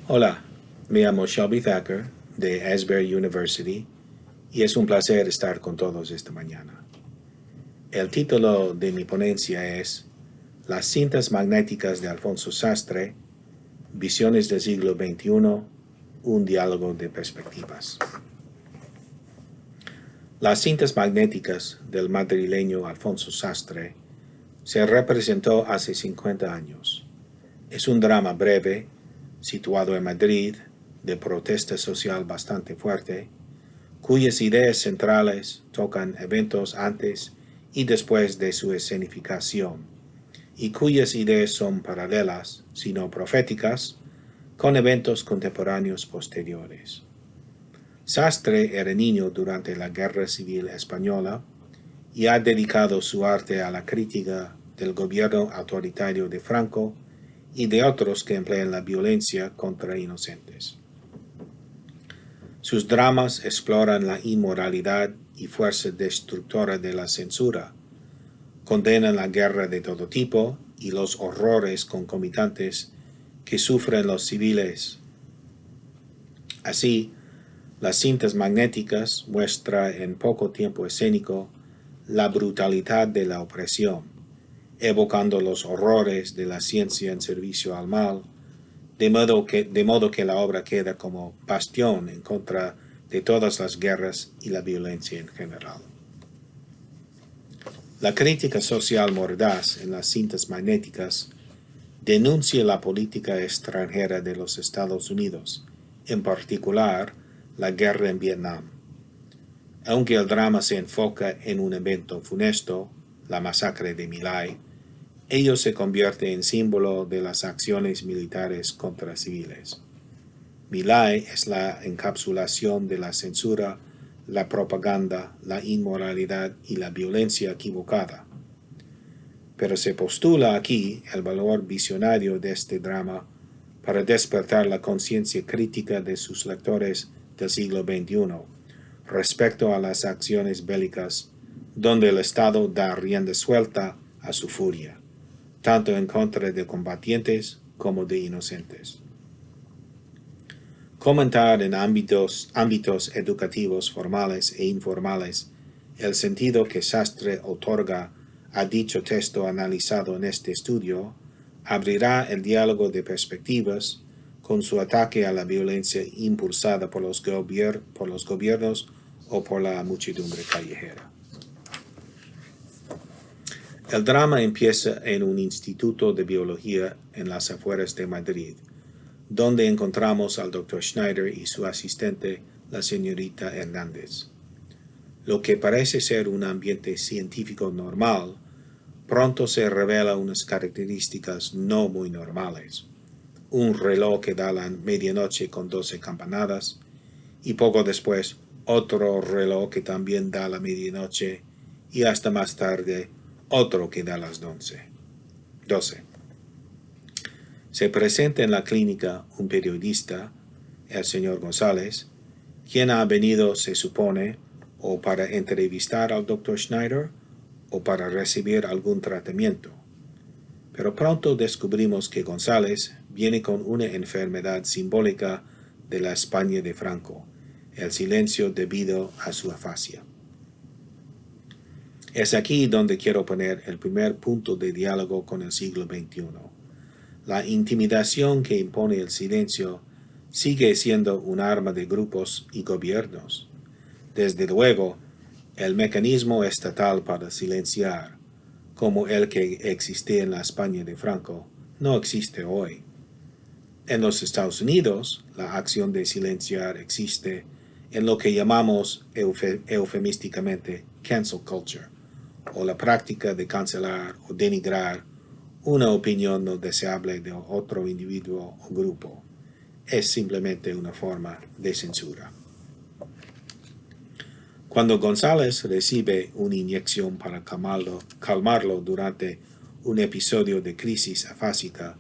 Hola, me llamo Shelby Thacker de Asbury University y es un placer estar con todos esta mañana. El título de mi ponencia es Las cintas magnéticas de Alfonso Sastre, Visiones del siglo XXI, un diálogo de perspectivas. Las cintas magnéticas del madrileño Alfonso Sastre se representó hace 50 años. Es un drama breve, situado en Madrid, de protesta social bastante fuerte, cuyas ideas centrales tocan eventos antes y después de su escenificación, y cuyas ideas son paralelas, si no proféticas, con eventos contemporáneos posteriores. Sastre era niño durante la Guerra Civil Española y ha dedicado su arte a la crítica del gobierno autoritario de Franco y de otros que emplean la violencia contra inocentes. Sus dramas exploran la inmoralidad y fuerza destructora de la censura, condenan la guerra de todo tipo y los horrores concomitantes que sufren los civiles. Así, las cintas magnéticas muestran en poco tiempo escénico la brutalidad de la opresión, evocando los horrores de la ciencia en servicio al mal, de modo que la obra queda como bastión en contra de todas las guerras y la violencia en general. La crítica social mordaz en las cintas magnéticas denuncia la política extranjera de los Estados Unidos, en particular la guerra en Vietnam. Aunque el drama se enfoca en un evento funesto, la masacre de My Lai, ello se convierte en símbolo de las acciones militares contra civiles. My Lai es la encapsulación de la censura, la propaganda, la inmoralidad y la violencia equivocada. Pero se postula aquí el valor visionario de este drama para despertar la conciencia crítica de sus lectores del siglo XXI respecto a las acciones bélicas donde el Estado da rienda suelta a su furia, tanto en contra de combatientes como de inocentes. Comentar en ámbitos educativos formales e informales el sentido que Sastre otorga a dicho texto analizado en este estudio abrirá el diálogo de perspectivas con su ataque a la violencia impulsada por los gobiernos o por la muchedumbre callejera. El drama empieza en un instituto de biología en las afueras de Madrid, donde encontramos al Dr. Schneider y su asistente, la señorita Hernández. Lo que parece ser un ambiente científico normal, pronto se revela unas características no muy normales. Un reloj que da la medianoche con 12 campanadas, y poco después otro reloj que también da la medianoche, y hasta más tarde otro que da las 12. Se presenta en la clínica un periodista, el señor González, quien ha venido, se supone, o para entrevistar al Dr. Schneider o para recibir algún tratamiento. Pero pronto descubrimos que González viene con una enfermedad simbólica de la España de Franco, el silencio debido a su afasia. Es aquí donde quiero poner el primer punto de diálogo con el siglo XXI. La intimidación que impone el silencio sigue siendo un arma de grupos y gobiernos. Desde luego, el mecanismo estatal para silenciar, como el que existía en la España de Franco, no existe hoy. En los Estados Unidos, la acción de silenciar existe en lo que llamamos eufemísticamente cancel culture, o la práctica de cancelar o denigrar una opinión no deseable de otro individuo o grupo. Es simplemente una forma de censura. Cuando González recibe una inyección para calmarlo durante un episodio de crisis afásica,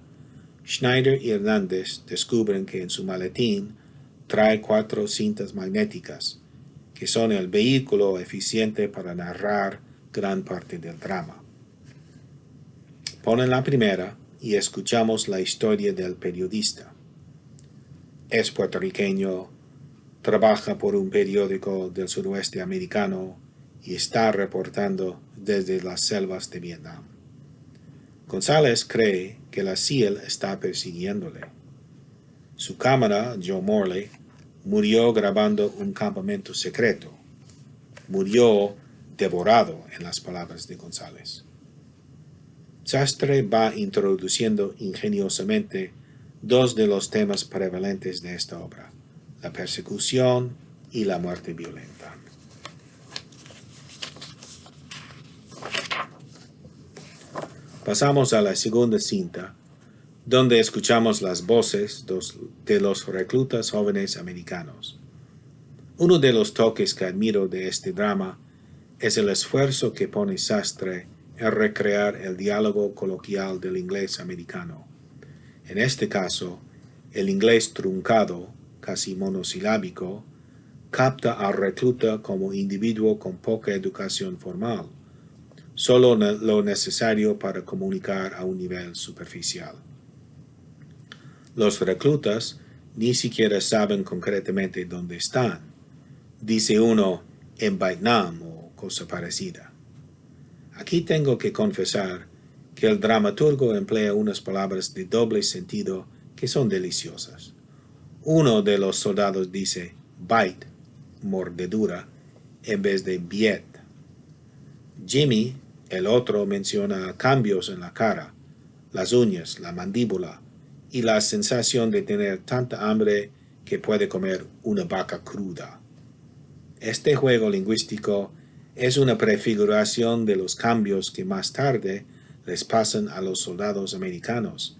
Schneider y Hernández descubren que en su maletín trae 4 cintas magnéticas, que son el vehículo eficiente para narrar gran parte del drama. Ponen la primera y escuchamos la historia del periodista. Es puertorriqueño, trabaja por un periódico del suroeste americano y está reportando desde las selvas de Vietnam. González cree que la CIA está persiguiéndole. Su cámara, Joe Morley, murió grabando un campamento secreto. Murió devorado, en las palabras de González. Sastre va introduciendo ingeniosamente dos de los temas prevalentes de esta obra, la persecución y la muerte violenta. Pasamos a la segunda cinta, donde escuchamos las voces de los reclutas jóvenes americanos. Uno de los toques que admiro de este drama es el esfuerzo que pone Sastre en recrear el diálogo coloquial del inglés americano. En este caso, el inglés truncado, casi monosilábico, capta al recluta como individuo con poca educación formal, solo lo necesario para comunicar a un nivel superficial. Los reclutas ni siquiera saben concretamente dónde están. Dice uno, en Vietnam o cosa parecida. Aquí tengo que confesar que el dramaturgo emplea unas palabras de doble sentido que son deliciosas. Uno de los soldados dice bite, mordedura, en vez de biet. Jimmy, el otro, menciona cambios en la cara, las uñas, la mandíbula y la sensación de tener tanta hambre que puede comer una vaca cruda. Este juego lingüístico es una prefiguración de los cambios que más tarde les pasan a los soldados americanos,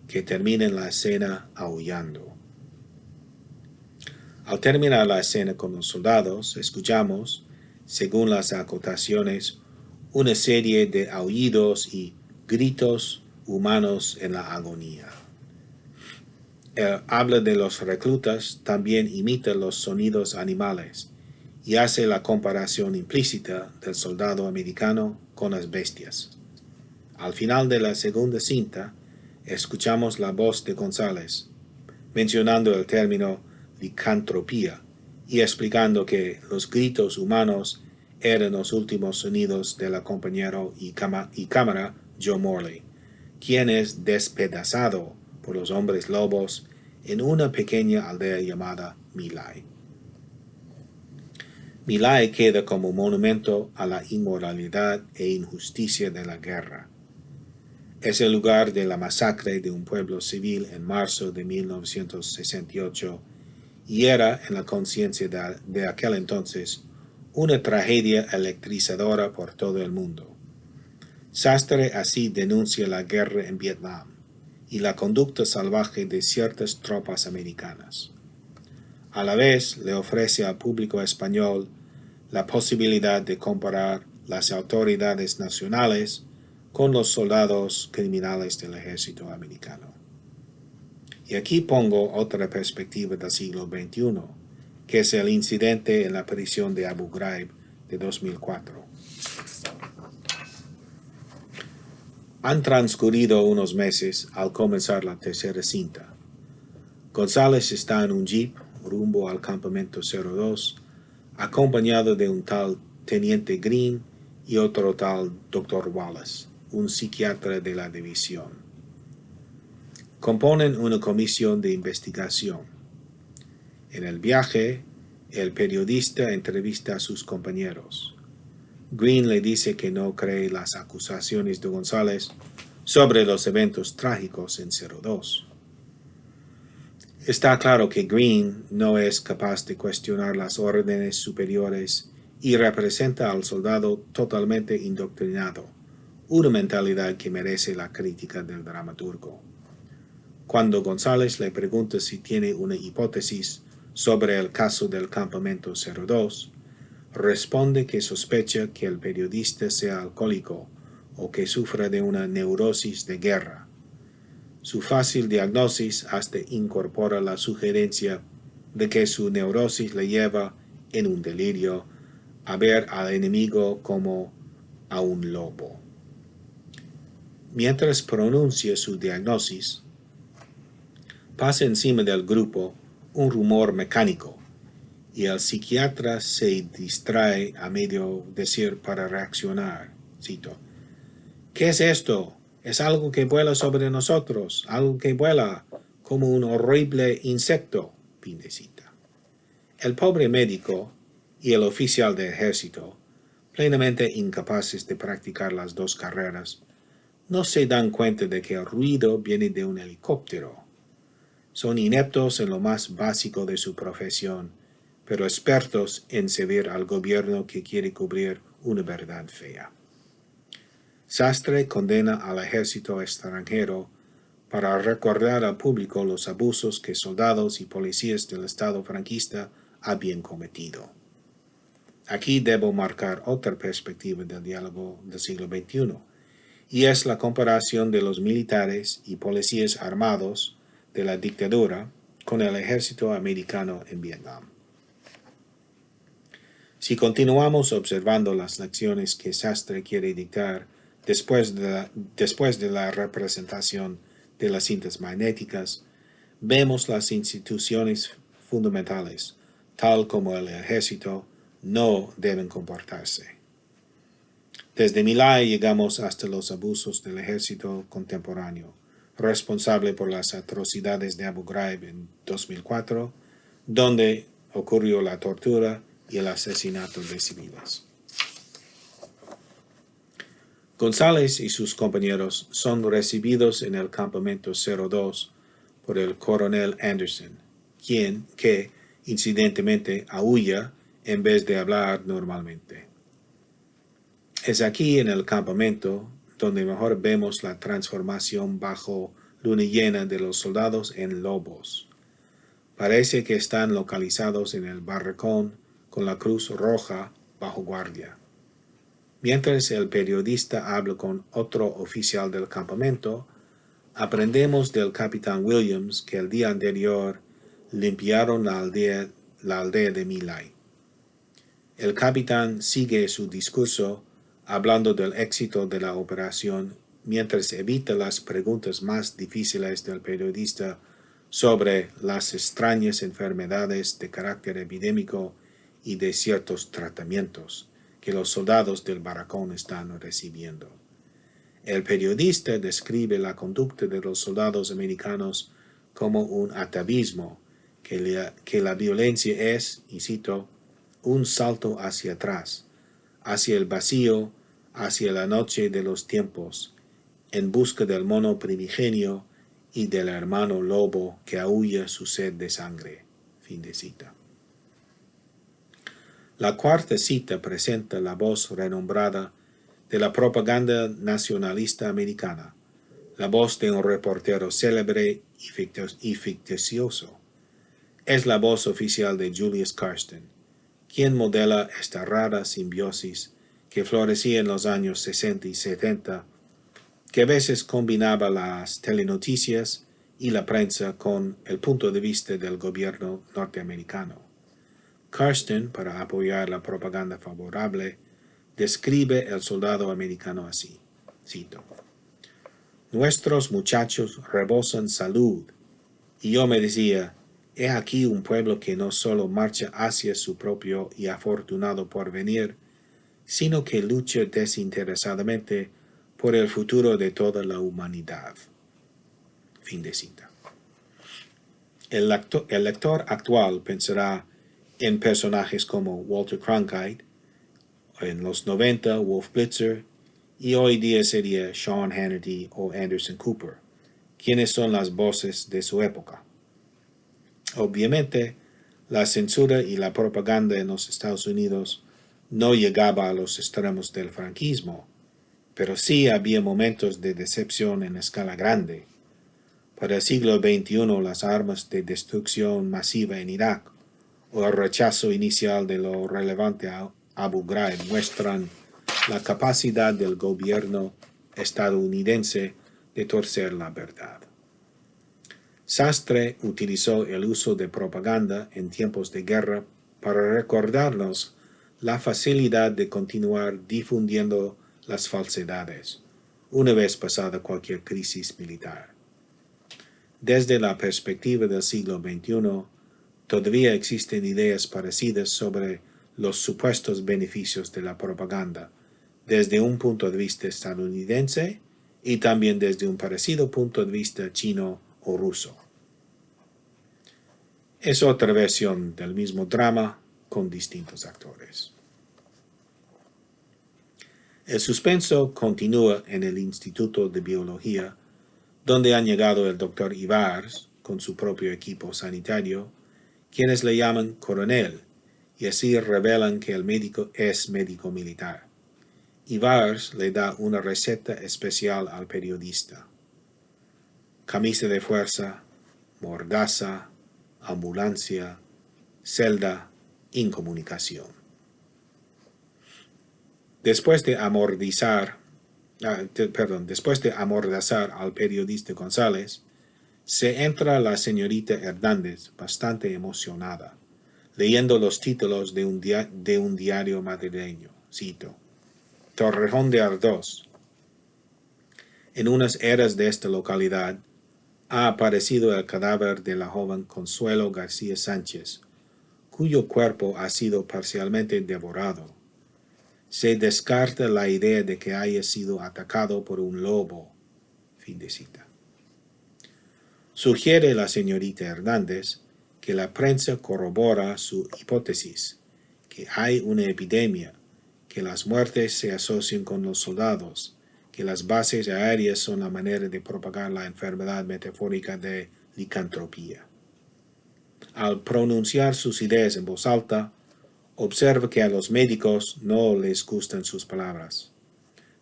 que terminan la escena aullando. Al terminar la escena con los soldados, escuchamos, según las acotaciones, una serie de aullidos y gritos humanos en la agonía. El habla de los reclutas también imita los sonidos animales y hace la comparación implícita del soldado americano con las bestias. Al final de la segunda cinta, escuchamos la voz de González, mencionando el término licantropía y explicando que los gritos humanos eran los últimos sonidos del compañero y cámara Joe Morley, quien es despedazado por los hombres lobos en una pequeña aldea llamada My Lai. My Lai queda como monumento a la inmoralidad e injusticia de la guerra. Es el lugar de la masacre de un pueblo civil en marzo de 1968 y era, en la conciencia de aquel entonces, una tragedia electrizadora por todo el mundo. Sastre así denuncia la guerra en Vietnam y la conducta salvaje de ciertas tropas americanas. A la vez le ofrece al público español la posibilidad de comparar las autoridades nacionales con los soldados criminales del ejército americano. Y aquí pongo otra perspectiva del siglo XXI, que es el incidente en la prisión de Abu Ghraib de 2004. Han transcurrido unos meses al comenzar la tercera cinta. González está en un jeep rumbo al campamento 02, acompañado de un tal Teniente Green y otro tal Dr. Wallace, un psiquiatra de la división. Componen una comisión de investigación. En el viaje, el periodista entrevista a sus compañeros. Green le dice que no cree las acusaciones de González sobre los eventos trágicos en 02. Está claro que Green no es capaz de cuestionar las órdenes superiores y representa al soldado totalmente indoctrinado, una mentalidad que merece la crítica del dramaturgo. Cuando González le pregunta si tiene una hipótesis sobre el caso del campamento 02, responde que sospecha que el periodista sea alcohólico o que sufra de una neurosis de guerra. Su fácil diagnosis hasta incorpora la sugerencia de que su neurosis le lleva, en un delirio, a ver al enemigo como a un lobo. Mientras pronuncia su diagnosis, pasa encima del grupo un rumor mecánico, y el psiquiatra se distrae a medio decir para reaccionar. Cito: ¿qué es esto? Es algo que vuela sobre nosotros, algo que vuela como un horrible insecto. Fin de cita. El pobre médico y el oficial de ejército, plenamente incapaces de practicar las dos carreras, no se dan cuenta de que el ruido viene de un helicóptero. Son ineptos en lo más básico de su profesión, pero expertos en servir al gobierno que quiere cubrir una verdad fea. Sastre condena al ejército extranjero para recordar al público los abusos que soldados y policías del Estado franquista habían cometido. Aquí debo marcar otra perspectiva del diálogo del siglo XXI, y es la comparación de los militares y policías armados de la dictadura con el ejército americano en Vietnam. Si continuamos observando las lecciones que Sastre quiere dictar después de la representación de las cintas magnéticas, vemos las instituciones fundamentales, tal como el ejército, no deben comportarse. Desde My Lai llegamos hasta los abusos del ejército contemporáneo, responsable por las atrocidades de Abu Ghraib en 2004, donde ocurrió la tortura y el asesinato de civiles. González y sus compañeros son recibidos en el campamento 02 por el coronel Anderson, que incidentalmente aúlla en vez de hablar normalmente. Es aquí en el campamento donde mejor vemos la transformación bajo luna llena de los soldados en lobos. Parece que están localizados en el barracón con la Cruz Roja bajo guardia. Mientras el periodista habla con otro oficial del campamento, aprendemos del capitán Williams que el día anterior limpiaron la aldea de My Lai. El capitán sigue su discurso hablando del éxito de la operación mientras evita las preguntas más difíciles del periodista sobre las extrañas enfermedades de carácter epidémico y de ciertos tratamientos que los soldados del barracón están recibiendo. El periodista describe la conducta de los soldados americanos como un atavismo, que la violencia es, y cito, un salto hacia atrás, hacia el vacío, hacia la noche de los tiempos, en busca del mono primigenio y del hermano lobo que aúlla su sed de sangre. Fin de cita. La cuarta cita presenta la voz renombrada de la propaganda nacionalista americana, la voz de un reportero célebre y ficticioso. Es la voz oficial de Julius Karsten, quien modela esta rara simbiosis que florecía en los años 60 y 70, que a veces combinaba las telenoticias y la prensa con el punto de vista del gobierno norteamericano. Karsten, para apoyar la propaganda favorable, describe el soldado americano así, cito: nuestros muchachos rebosan salud, y yo me decía, he aquí un pueblo que no solo marcha hacia su propio y afortunado porvenir, sino que lucha desinteresadamente por el futuro de toda la humanidad. Fin de cita. El lector actual pensará en personajes como Walter Cronkite, en los 90 Wolf Blitzer, y hoy día sería Sean Hannity o Anderson Cooper, quienes son las voces de su época. Obviamente, la censura y la propaganda en los Estados Unidos no llegaba a los extremos del franquismo, pero sí había momentos de decepción en escala grande. Para el siglo XXI, las armas de destrucción masiva en Irak o el rechazo inicial de lo relevante a Abu Ghraib muestran la capacidad del gobierno estadounidense de torcer la verdad. Sastre utilizó el uso de propaganda en tiempos de guerra para recordarnos la facilidad de continuar difundiendo las falsedades, una vez pasada cualquier crisis militar. Desde la perspectiva del siglo XXI, todavía existen ideas parecidas sobre los supuestos beneficios de la propaganda, desde un punto de vista estadounidense y también desde un parecido punto de vista chino o ruso. Es otra versión del mismo drama con distintos actores. El suspenso continúa en el Instituto de Biología, donde han llegado el Dr. Ivars con su propio equipo sanitario, quienes le llaman coronel, y así revelan que el médico es médico militar. Ivars le da una receta especial al periodista: camisa de fuerza, mordaza, ambulancia, celda, incomunicación. Después de amordazar al periodista González, se entra la señorita Hernández bastante emocionada, leyendo los títulos de un diario madrileño. Cito: Torrejón de Ardoz. En unas eras de esta localidad ha aparecido el cadáver de la joven Consuelo García Sánchez, cuyo cuerpo ha sido parcialmente devorado. Se descarta la idea de que haya sido atacado por un lobo. Fin de cita. Sugiere la señorita Hernández que la prensa corrobora su hipótesis, que hay una epidemia, que las muertes se asocian con los soldados, que las bases aéreas son la manera de propagar la enfermedad metafórica de licantropía. Al pronunciar sus ideas en voz alta, observa que a los médicos no les gustan sus palabras.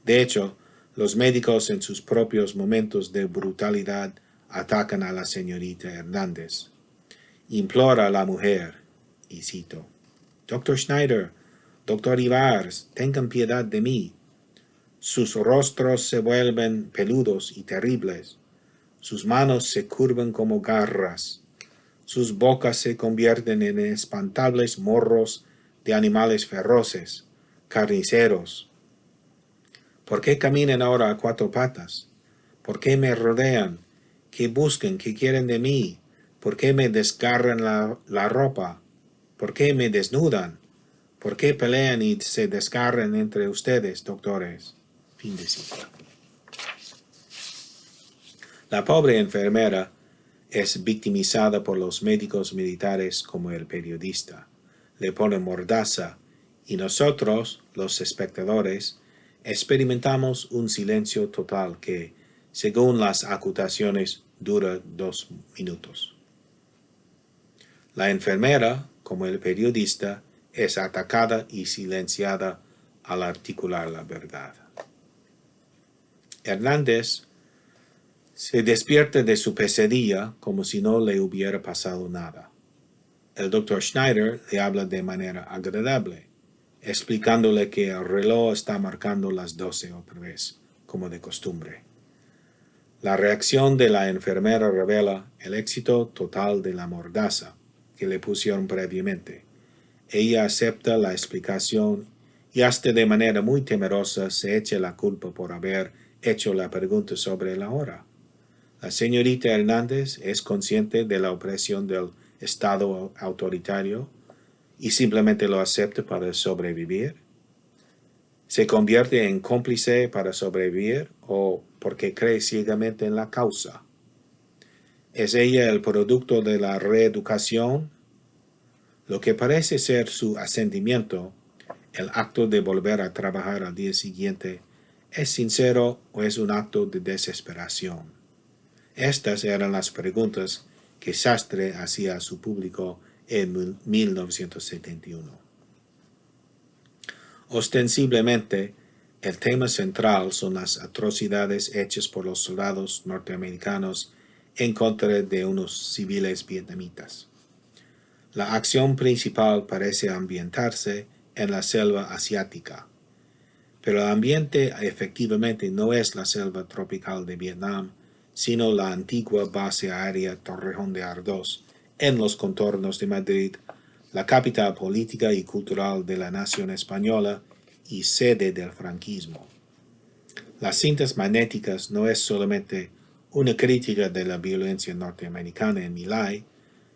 De hecho, los médicos en sus propios momentos de brutalidad atacan a la señorita Hernández. Implora a la mujer, y cito: Dr. Schneider, Dr. Ivars, tengan piedad de mí. Sus rostros se vuelven peludos y terribles. Sus manos se curvan como garras. Sus bocas se convierten en espantables morros de animales feroces, carniceros. ¿Por qué caminan ahora a cuatro patas? ¿Por qué me rodean? ¿Qué buscan? ¿Qué quieren de mí? ¿Por qué me desgarran la ropa? ¿Por qué me desnudan? ¿Por qué pelean y se desgarran entre ustedes, doctores? Fin de cita. La pobre enfermera es victimizada por los médicos militares como el periodista. Le pone mordaza y nosotros, los espectadores, experimentamos un silencio total que, según las acusaciones, dura 2 minutos. La enfermera, como el periodista, es atacada y silenciada al articular la verdad. Hernández se despierta de su pesadilla como si no le hubiera pasado nada. El Dr. Schneider le habla de manera agradable, explicándole que el reloj está marcando las 12 otra vez, como de costumbre. La reacción de la enfermera revela el éxito total de la mordaza que le pusieron previamente. Ella acepta la explicación y hasta de manera muy temerosa se echa la culpa por haber hecho la pregunta sobre la hora. La señorita Hernández es consciente de la opresión del Estado autoritario y simplemente lo acepta para sobrevivir. ¿Se convierte en cómplice para sobrevivir o porque cree ciegamente en la causa? ¿Es ella el producto de la reeducación? Lo que parece ser su asentimiento, el acto de volver a trabajar al día siguiente, ¿es sincero o es un acto de desesperación? Estas eran las preguntas que Sastre hacía a su público en 1971. Ostensiblemente, el tema central son las atrocidades hechas por los soldados norteamericanos en contra de unos civiles vietnamitas. La acción principal parece ambientarse en la selva asiática, pero el ambiente efectivamente no es la selva tropical de Vietnam, sino la antigua base aérea Torrejón de Ardoz, en los contornos de Madrid, la capital política y cultural de la nación española y sede del franquismo. Las cintas magnéticas no es solamente una crítica de la violencia norteamericana en My Lai,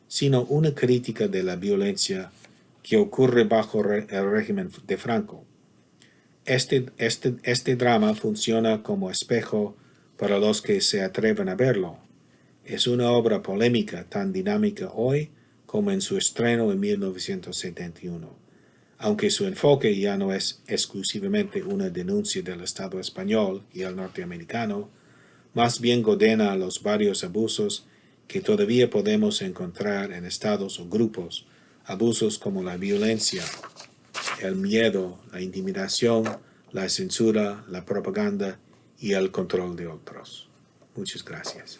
sino una crítica de la violencia que ocurre bajo el régimen de Franco. Este drama funciona como espejo para los que se atreven a verlo. Es una obra polémica tan dinámica hoy como en su estreno en 1971, aunque su enfoque ya no es exclusivamente una denuncia del Estado español y el norteamericano, más bien condena a los varios abusos que todavía podemos encontrar en estados o grupos, abusos como la violencia, el miedo, la intimidación, la censura, la propaganda y el control de otros. Muchas gracias.